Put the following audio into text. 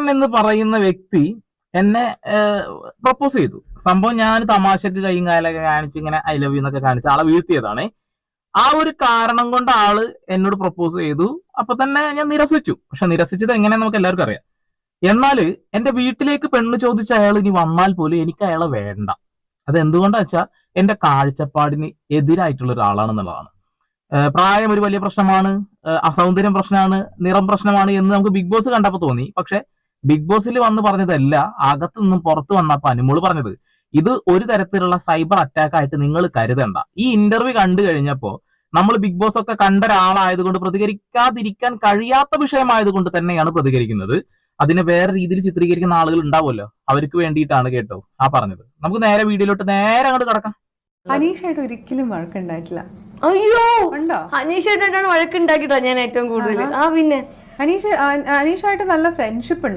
അനീഷേട്ടൻ എന്ന് പറയുന്ന വ്യക്തി എന്നെ പ്രപ്പോസ് ചെയ്തു. സംഭവം ഞാൻ തമാശക്ക് കൈയും കാലൊക്കെ കാണിച്ച് ഇങ്ങനെ ഐ ലവ് യു എന്നൊക്കെ കാണിച്ച് ആളെ വീഴ്ത്തിയതാണ്. ആ ഒരു കാരണം കൊണ്ട് ആള് എന്നോട് പ്രപ്പോസ് ചെയ്തു. അപ്പൊ തന്നെ ഞാൻ നിരസിച്ചു. പക്ഷെ നിരസിച്ചത് എങ്ങനെയാന്ന് നമുക്ക് എല്ലാവർക്കും അറിയാം. എന്നാല് എന്റെ വീട്ടിലേക്ക് പെണ്ണ് ചോദിച്ച അയാൾ ഇനി വന്നാൽ പോലും എനിക്ക് അയാളെ വേണ്ട. അത് എന്തുകൊണ്ടാ വെച്ചാൽ എന്റെ കാഴ്ചപ്പാടിന് എതിരായിട്ടുള്ള ഒരാളാണെന്നുള്ളതാണ്. പ്രായം ഒരു വലിയ പ്രശ്നമാണ്, അസൗന്ദര്യം പ്രശ്നമാണ്, നിറം പ്രശ്നമാണ് എന്ന് നമുക്ക് ബിഗ് ബോസ് കണ്ടപ്പോ തോന്നി. പക്ഷെ ബിഗ് ബോസിൽ വന്ന് പറഞ്ഞതല്ല, അകത്തു നിന്നും പുറത്തു വന്നപ്പോ അനുമോള് പറഞ്ഞത്. ഇത് ഒരു തരത്തിലുള്ള സൈബർ അറ്റാക്ക് ആയിട്ട് നിങ്ങൾ കരുതണ്ട. ഈ ഇന്റർവ്യൂ കണ്ടു കഴിഞ്ഞപ്പോ നമ്മൾ ബിഗ് ബോസ് ഒക്കെ കണ്ട ഒരാളായതുകൊണ്ട് പ്രതികരിക്കാതിരിക്കാൻ കഴിയാത്ത വിഷയമായതുകൊണ്ട് തന്നെയാണ് പ്രതികരിക്കുന്നത്. അതിനെ വേറെ രീതിയിൽ ചിത്രീകരിക്കുന്ന ആളുകൾ ഉണ്ടാവുമല്ലോ, അവർക്ക് വേണ്ടിയിട്ടാണ് കേട്ടോ ആ പറഞ്ഞത്. നമുക്ക് നേരെ വീഡിയോയിലോട്ട് നേരെ അങ്ങോട്ട് കിടക്കാം. അനീഷായിട്ട് ഒരിക്കലും വഴക്കുണ്ടായിട്ടില്ല. അയ്യോ, ഉണ്ടോ? അനീഷായിട്ടാണ് വഴക്കുണ്ടാക്കിട്ടോ ഞാൻ ഏറ്റവും കൂടുതൽ. പിന്നെ അനീഷുമായിട്ട് നല്ല ഫ്രണ്ട്ഷിപ്പ് ഉണ്ട്.